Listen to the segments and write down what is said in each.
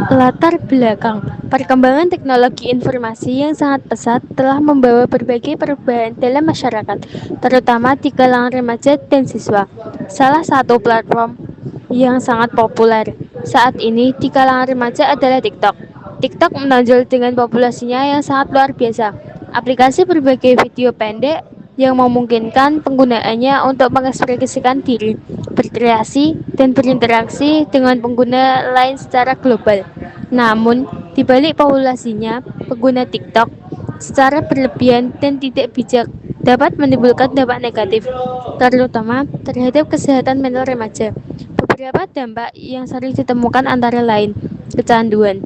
Latar belakang perkembangan teknologi informasi yang sangat pesat telah membawa berbagai perubahan dalam masyarakat, terutama di kalangan remaja dan siswa. Salah satu platform yang sangat populer saat ini di kalangan remaja adalah TikTok. TikTok menonjol dengan populasinya yang sangat luar biasa. Aplikasi berbagai video pendek yang memungkinkan penggunaannya untuk mengekspresikan diri, berkreasi, dan berinteraksi dengan pengguna lain secara global. Namun, di balik populasinya, pengguna TikTok secara berlebihan dan tidak bijak dapat menimbulkan dampak negatif, terutama terhadap kesehatan mental remaja. Beberapa dampak yang sering ditemukan antara lain kecanduan,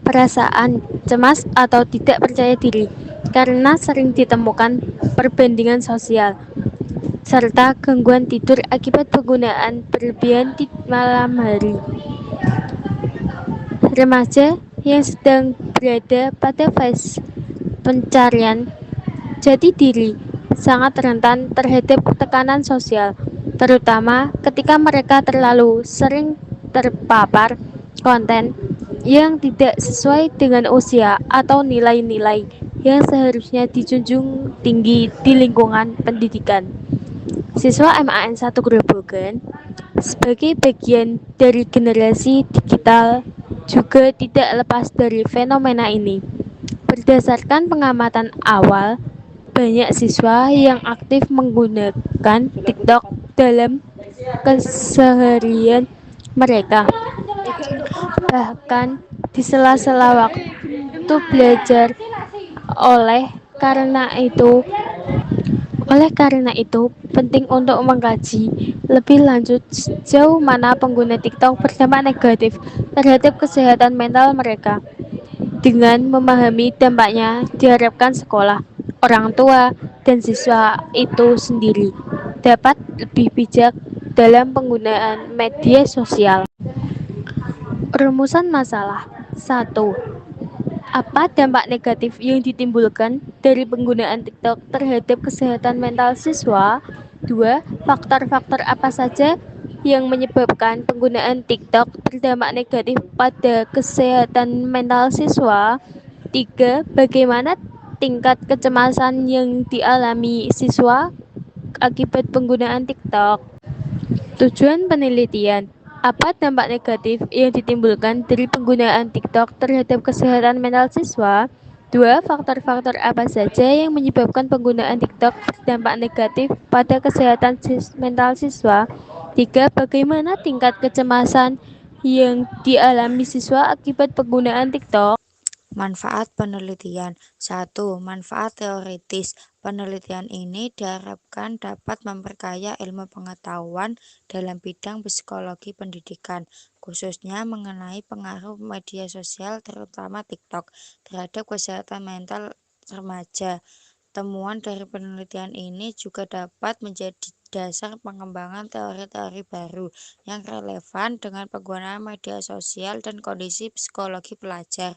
perasaan cemas atau tidak percaya diri karena sering ditemukan perbandingan sosial, serta gangguan tidur akibat penggunaan berlebihan di malam hari. Remaja yang sedang berada pada fase pencarian jati diri sangat rentan terhadap tekanan sosial, terutama ketika mereka terlalu sering terpapar konten yang tidak sesuai dengan usia atau nilai-nilai yang seharusnya dijunjung tinggi di lingkungan pendidikan. Siswa MAN 1 Grobogan sebagai bagian dari generasi digital juga tidak lepas dari fenomena ini. Berdasarkan pengamatan awal, banyak siswa yang aktif menggunakan TikTok dalam keseharian mereka, bahkan di sela-sela waktu belajar. Oleh karena itu, penting untuk mengkaji lebih lanjut sejauh mana pengguna TikTok berdampak negatif terhadap kesehatan mental mereka. Dengan memahami dampaknya, diharapkan sekolah, orang tua, dan siswa itu sendiri dapat lebih bijak dalam penggunaan media sosial. Rumusan masalah 1. Apa dampak negatif yang ditimbulkan dari penggunaan TikTok terhadap kesehatan mental siswa? 2. Faktor-faktor apa saja yang menyebabkan penggunaan TikTok berdampak negatif pada kesehatan mental siswa? 3. Bagaimana tingkat kecemasan yang dialami siswa akibat penggunaan TikTok? Tujuan penelitian: apa dampak negatif yang ditimbulkan dari penggunaan TikTok terhadap kesehatan mental siswa? 2. Faktor-faktor apa saja yang menyebabkan penggunaan TikTok berdampak negatif pada kesehatan mental siswa? 3. Bagaimana tingkat kecemasan yang dialami siswa akibat penggunaan TikTok? Manfaat penelitian. 1. Manfaat teoritis. Penelitian ini diharapkan dapat memperkaya ilmu pengetahuan dalam bidang psikologi pendidikan, khususnya mengenai pengaruh media sosial terutama TikTok terhadap kesehatan mental remaja. Temuan dari penelitian ini juga dapat menjadi dasar pengembangan teori-teori baru yang relevan dengan penggunaan media sosial dan kondisi psikologi pelajar.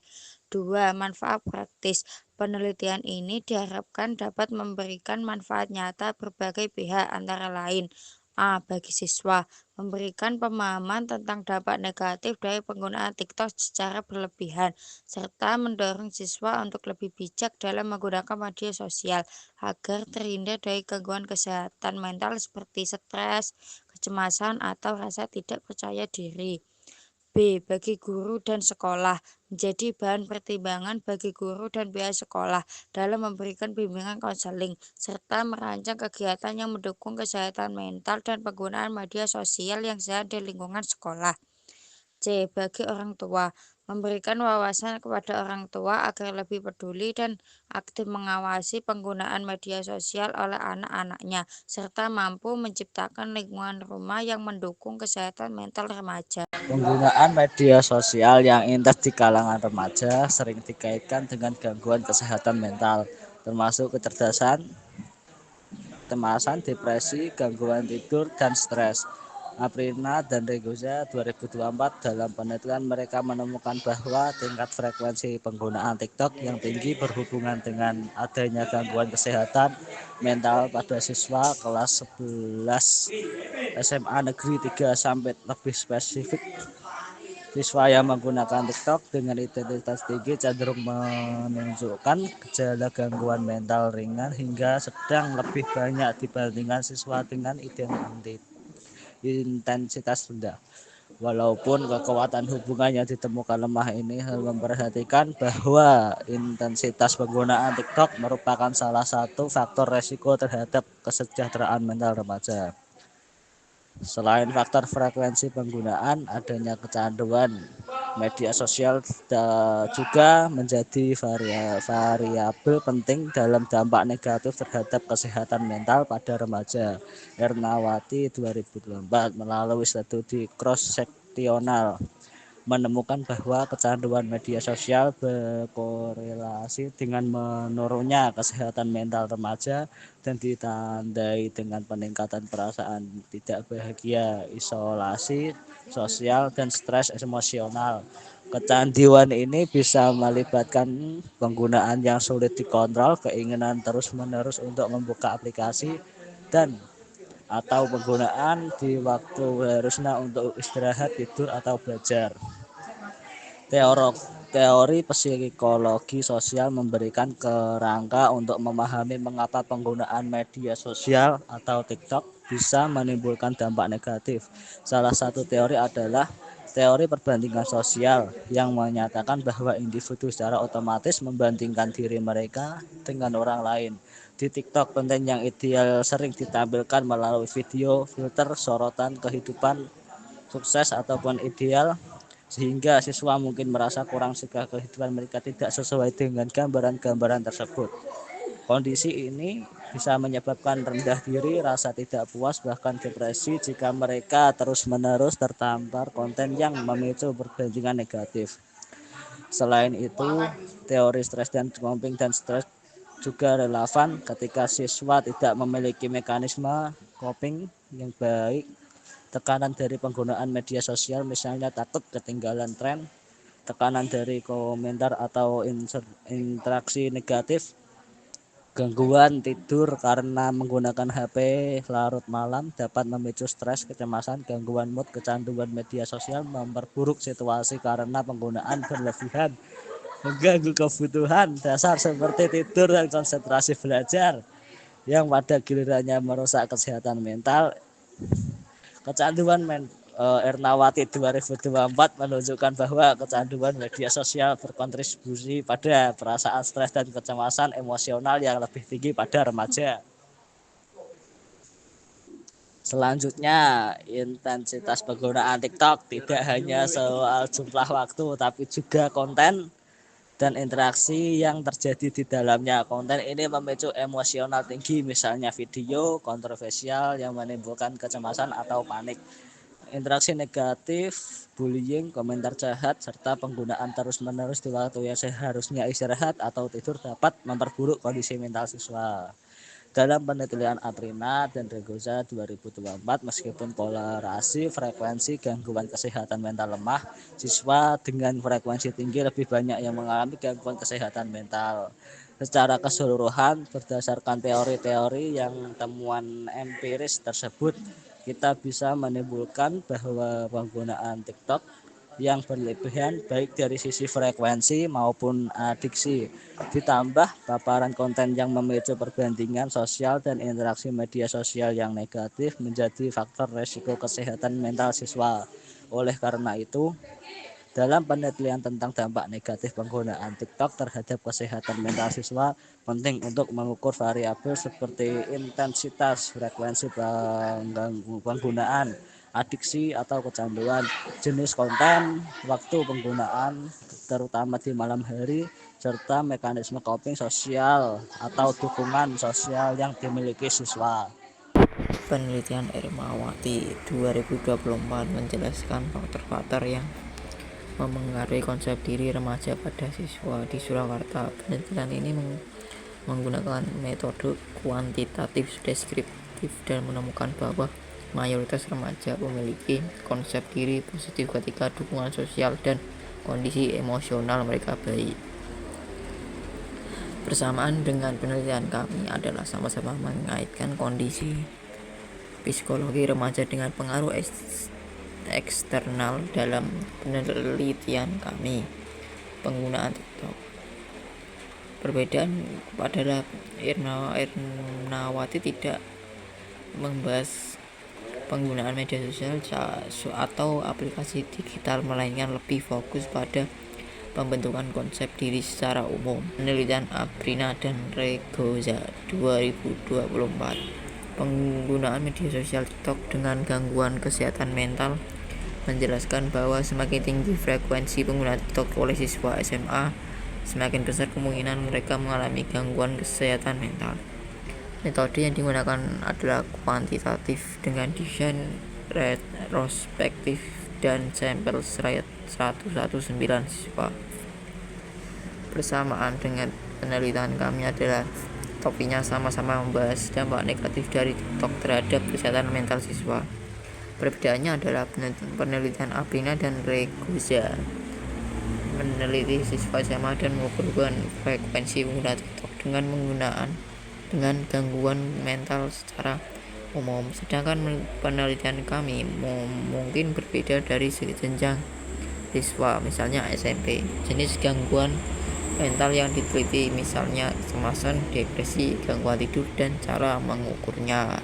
2. Manfaat praktis. Penelitian ini diharapkan dapat memberikan manfaat nyata berbagai pihak antara lain: A. Bagi siswa, memberikan pemahaman tentang dampak negatif dari penggunaan TikTok secara berlebihan, serta mendorong siswa untuk lebih bijak dalam menggunakan media sosial agar terhindar dari gangguan kesehatan mental seperti stres, kecemasan, atau rasa tidak percaya diri. B. Bagi guru dan sekolah, menjadi bahan pertimbangan bagi guru dan pihak sekolah dalam memberikan bimbingan konseling, serta merancang kegiatan yang mendukung kesehatan mental dan penggunaan media sosial yang sehat di lingkungan sekolah. C. Bagi orang tua, memberikan wawasan kepada orang tua agar lebih peduli dan aktif mengawasi penggunaan media sosial oleh anak-anaknya, serta mampu menciptakan lingkungan rumah yang mendukung kesehatan mental remaja. Penggunaan media sosial yang intens di kalangan remaja sering dikaitkan dengan gangguan kesehatan mental, termasuk kecerdasan, kecemasan, depresi, gangguan tidur, dan stres. Aprina dan Regoza 2024 dalam penelitian mereka menemukan bahwa tingkat frekuensi penggunaan TikTok yang tinggi berhubungan dengan adanya gangguan kesehatan mental pada siswa kelas 11 SMA Negeri 3 sampai lebih spesifik Siswa yang menggunakan TikTok dengan intensitas tinggi cenderung menunjukkan gejala gangguan mental ringan hingga sedang lebih banyak dibandingkan siswa dengan intensitas rendah. Walaupun kekuatan hubungan yang ditemukan lemah ini harus memperhatikan bahwa intensitas penggunaan TikTok merupakan salah satu faktor resiko terhadap kesejahteraan mental remaja. Selain faktor frekuensi penggunaan, adanya kecanduan media sosial juga menjadi variabel penting dalam dampak negatif terhadap kesehatan mental pada remaja. Ernawati 2024 melalui studi cross seksional menemukan bahwa kecanduan media sosial berkorelasi dengan menurunnya kesehatan mental remaja dan ditandai dengan peningkatan perasaan tidak bahagia, isolasi sosial, dan stres emosional. Kecanduan ini bisa melibatkan penggunaan yang sulit dikontrol, keinginan terus-menerus untuk membuka aplikasi, dan atau penggunaan di waktu harusnya untuk istirahat, tidur, atau belajar. Teori psikologi sosial memberikan kerangka untuk memahami mengapa penggunaan media sosial atau TikTok bisa menimbulkan dampak negatif. Salah satu teori adalah teori perbandingan sosial yang menyatakan bahwa individu secara otomatis membandingkan diri mereka dengan orang lain. Di TikTok, konten yang ideal sering ditampilkan melalui video, filter, sorotan kehidupan sukses ataupun ideal, sehingga siswa mungkin merasa kurang jika kehidupan mereka tidak sesuai dengan gambaran-gambaran tersebut. Kondisi ini bisa menyebabkan rendah diri, rasa tidak puas, bahkan depresi jika mereka terus-menerus tertampar konten yang memicu perbandingan negatif. Selain itu, teori stres dan coping dan stres juga relevan ketika siswa tidak memiliki mekanisme coping yang baik. Tekanan dari penggunaan media sosial, misalnya takut ketinggalan tren, tekanan dari komentar atau interaksi negatif, gangguan tidur karena menggunakan HP larut malam dapat memicu stres, kecemasan, gangguan mood. Kecanduan media sosial memperburuk situasi karena penggunaan berlebihan mengganggu kebutuhan dasar seperti tidur dan konsentrasi belajar, yang pada gilirannya merusak kesehatan mental. Kecanduan Ernawati 2024 menunjukkan bahwa kecanduan media sosial berkontribusi pada perasaan stres dan kecemasan emosional yang lebih tinggi pada remaja. Selanjutnya, intensitas penggunaan TikTok tidak hanya soal jumlah waktu, tapi juga konten dan interaksi yang terjadi di dalamnya. Konten ini memicu emosional tinggi, misalnya video kontroversial yang menimbulkan kecemasan atau panik. Interaksi negatif, bullying, komentar jahat, serta penggunaan terus-menerus di waktu yang seharusnya istirahat atau tidur dapat memperburuk kondisi mental siswa. Dalam penelitian Aprina dan Regoza 2024, meskipun kolerasi frekuensi gangguan kesehatan mental lemah, siswa dengan frekuensi tinggi lebih banyak yang mengalami gangguan kesehatan mental. Secara keseluruhan, berdasarkan teori-teori yang temuan empiris tersebut, kita bisa menimbulkan bahwa penggunaan TikTok yang berlebihan baik dari sisi frekuensi maupun adiksi, ditambah paparan konten yang memicu perbandingan sosial dan interaksi media sosial yang negatif menjadi faktor resiko kesehatan mental siswa. Oleh karena itu, dalam penelitian tentang dampak negatif penggunaan TikTok terhadap kesehatan mental siswa, penting untuk mengukur variabel seperti intensitas, frekuensi penggunaan, adiksi atau kecanduan, jenis konten, waktu penggunaan terutama di malam hari, serta mekanisme coping sosial atau dukungan sosial yang dimiliki siswa. Penelitian Ernawati 2024 menjelaskan faktor-faktor yang memengaruhi konsep diri remaja pada siswa di Surakarta. Penelitian ini menggunakan metode kuantitatif deskriptif dan menemukan bahwa mayoritas remaja memiliki konsep diri positif ketika dukungan sosial dan kondisi emosional mereka baik. Bersamaan dengan penelitian kami adalah sama-sama mengaitkan kondisi psikologi remaja dengan pengaruh eksternal dalam penelitian kami penggunaan TikTok. Perbedaan adalah Irnawati tidak membahas penggunaan media sosial atau aplikasi digital, melainkan lebih fokus pada pembentukan konsep diri secara umum. Penelitian Aprina dan Regoza 2024. Penggunaan media sosial TikTok dengan gangguan kesehatan mental menjelaskan bahwa semakin tinggi frekuensi penggunaan TikTok oleh siswa SMA, semakin besar kemungkinan mereka mengalami gangguan kesehatan mental. Metode yang digunakan adalah kuantitatif dengan desain retrospektif dan sampel 119 siswa. Bersamaan dengan penelitian kami adalah topiknya sama-sama membahas dampak negatif dari TikTok terhadap kesehatan mental siswa. Perbedaannya adalah penelitian Aprina dan Regoza meneliti siswa SMA dan mengukur frekuensi pengguna TikTok dengan gangguan mental secara umum, sedangkan penelitian kami mungkin berbeda dari jenjang siswa, misalnya SMP. Jenis gangguan mental yang diteliti misalnya kecemasan, depresi, gangguan tidur, dan cara mengukurnya.